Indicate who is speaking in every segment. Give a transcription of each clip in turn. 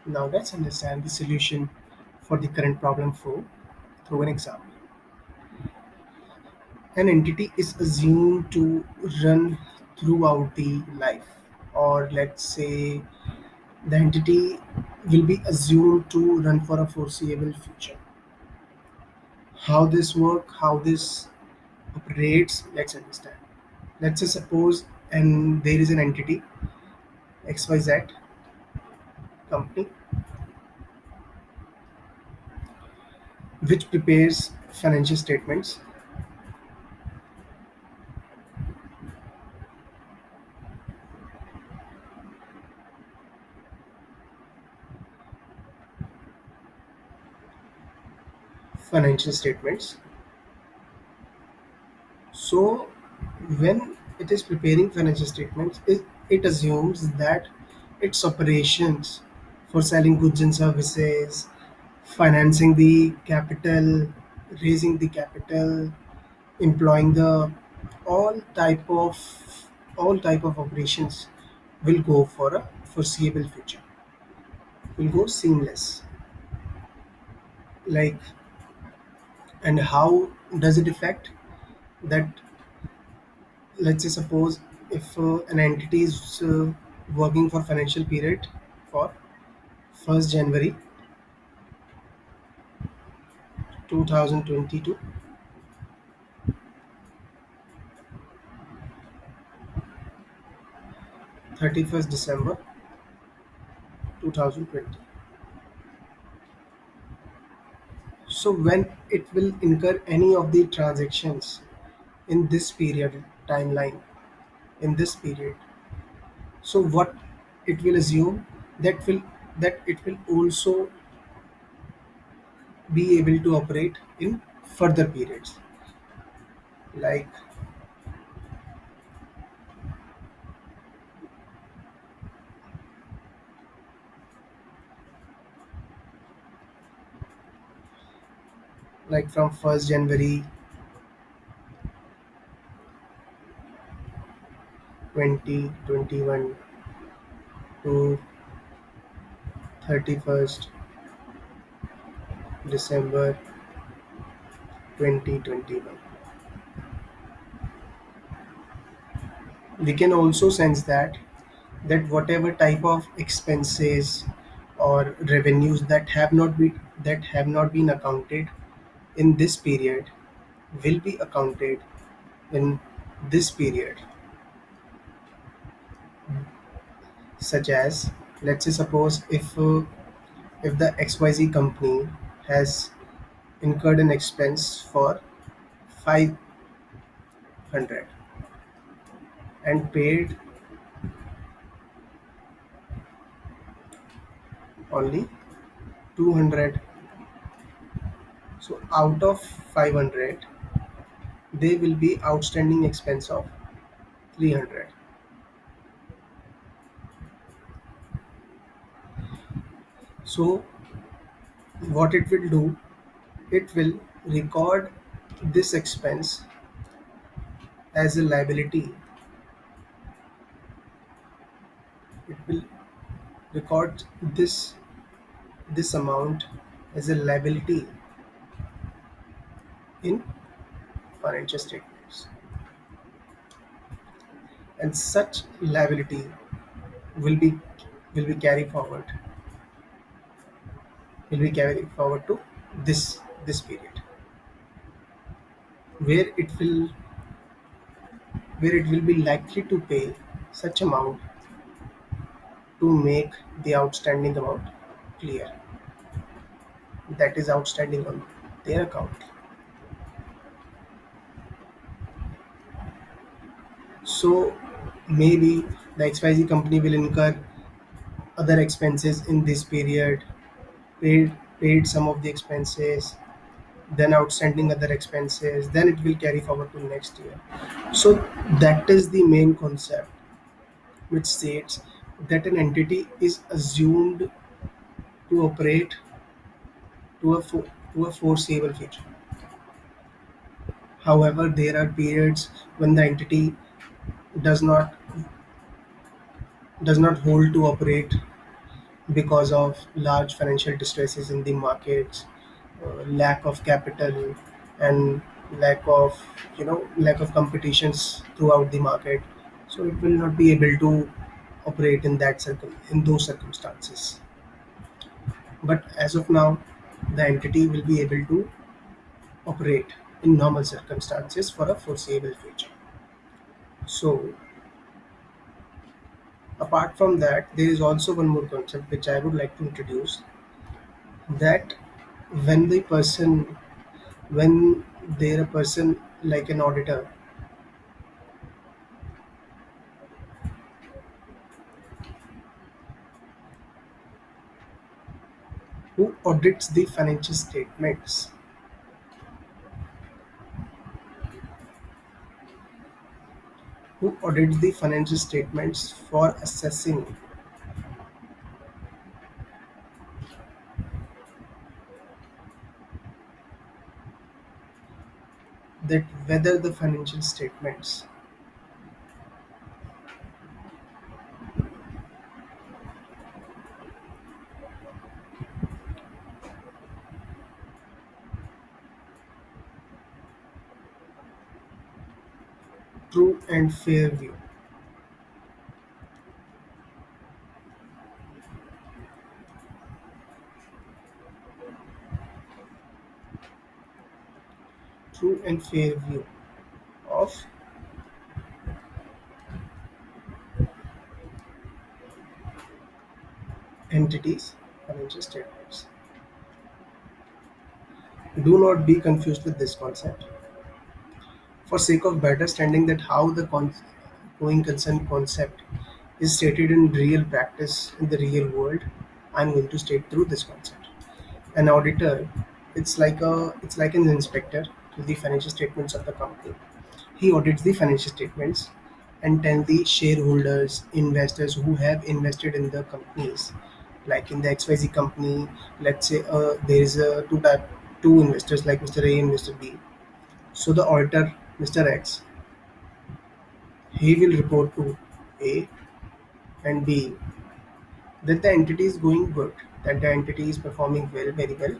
Speaker 1: Now let's understand the solution for the current problem flow through an example. An entity is assumed to run throughout the life, or let's say the entity will be assumed to run for a foreseeable future. How this work, how this operates, let's understand. Let's say suppose and there is an entity XYZ company which prepares financial statements. So when it is preparing financial statements, it assumes that its operations for selling goods and services, financing the capital, raising the capital, employing the all type of all type of operations will go for a foreseeable future, will go seamless. Like, and how does it affect that? Let's say suppose if an entity is working for financial period for 1st January 2022, 31st December 2020. So when it will incur any of the transactions in this period timeline, in this period, so what it will assume, that it will also be able to operate in further periods, like from 1st January 2021 to 31st December 2021. We can also sense that whatever type of expenses or revenues that have not been accounted in this period will be accounted in this period, such as, let's say suppose if the XYZ company has incurred an expense for 500 and paid only 200. So out of 500, there will be outstanding expense of 300. So what it will do, it will record this expense as a liability. It will record this amount as a liability in financial statements, and such liability will be will be carried forward to this period, where it will be likely to pay such amount to make the outstanding amount clear, that is outstanding on their account. So maybe the XYZ company will incur other expenses in this period, paid some of the expenses, then outstanding other expenses, then it will carry forward to next year. So that is the main concept, which states that an entity is assumed to operate to a foreseeable future. However, there are periods when the entity does not does not hold to operate because of large financial distresses in the markets, lack of capital, and lack of competitions throughout the market. So it will not be able to operate in those circumstances. But as of now, the entity will be able to operate in normal circumstances for a foreseeable future. So apart from that, there is also one more concept which I would like to introduce, that when the person when there a person like an auditor who audits the financial statements, for assessing that whether the financial statements true and fair view true and fair view of entities financial statements. Do not be confused with this concept. For sake of better understanding that how the going concern concept is stated in real practice in the real world, I'm going to state through this concept. An auditor, it's like an inspector to the financial statements of the company. He audits the financial statements and tell the shareholders, investors who have invested in the companies, like in the XYZ company. Let's say there is a two investors like Mr. A and Mr. B. So the auditor, Mr. X, he will report to A and B that the entity is going good, that the entity is performing well, very well,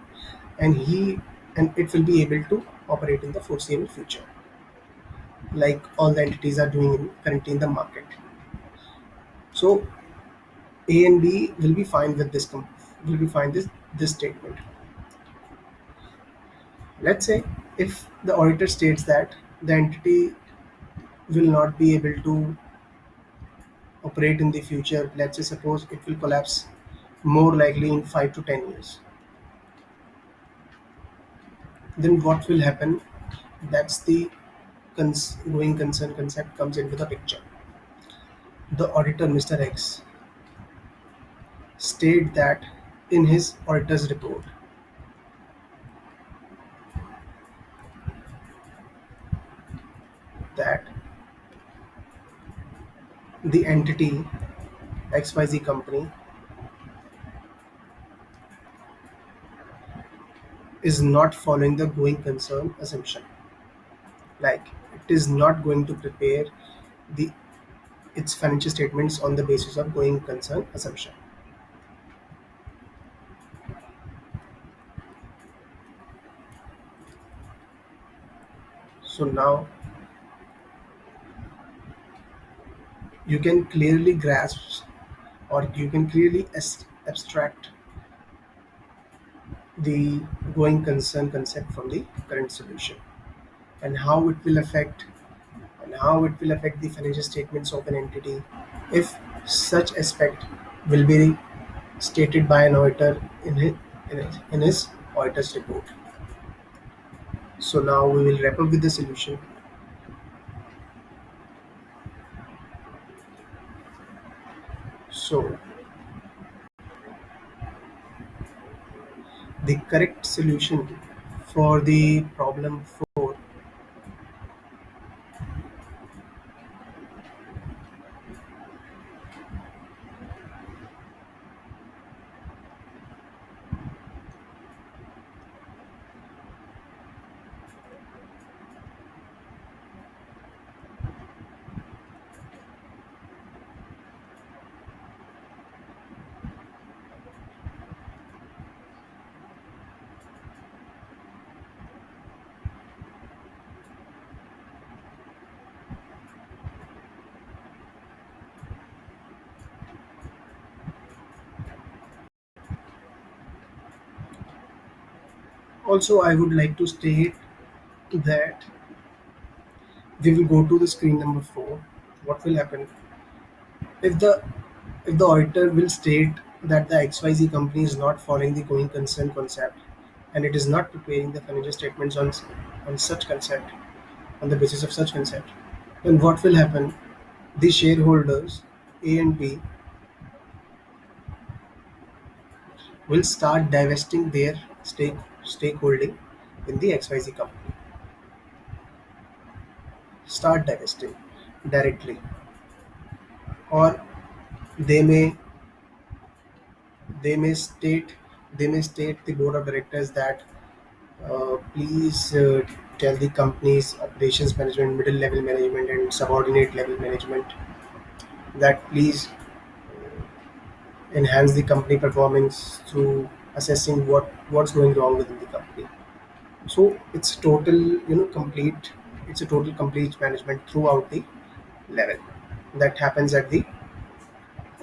Speaker 1: and it will be able to operate in the foreseeable future, like all the entities are doing currently in the market. So A and B will be fine with will be fine this statement. Let's say if the auditor states that the entity will not be able to operate in the future, let's say suppose it will collapse more likely in 5 to 10 years, then what will happen? That's the going concern concept comes into the picture. The auditor, Mr. X, state that in his auditor's report that the entity XYZ company is not following the going concern assumption. Like it is not going to prepare the its financial statements on the basis of going concern assumption. So now you can clearly grasp, or you can clearly abstract the going concern concept from the current solution, and how it will affect the financial statements of an entity if such aspect will be stated by an auditor in his auditor's report. So now we will wrap up with the solution. So the correct solution for the problem 4, Also, I would like to state that we will go to the screen number 4. What will happen if the auditor will state that the XYZ company is not following the going concern concept and it is not preparing the financial statements on such concept, on the basis of such concept, then what will happen? The shareholders A and B will start divesting their stakeholding in the XYZ company. Start divesting directly, or they may they may state they may state the board of directors that please tell the company's operations management, middle level management, and subordinate level management that please enhance the company performance through assessing what's going wrong within the company. So it's a total complete management throughout the level that happens at the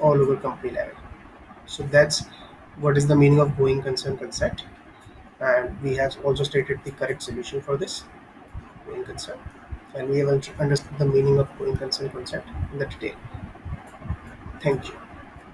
Speaker 1: all over company level. So that's what is the meaning of going concern concept, and we have also stated the correct solution for this going concern, and we have understood the meaning of going concern concept in the detail. Thank you.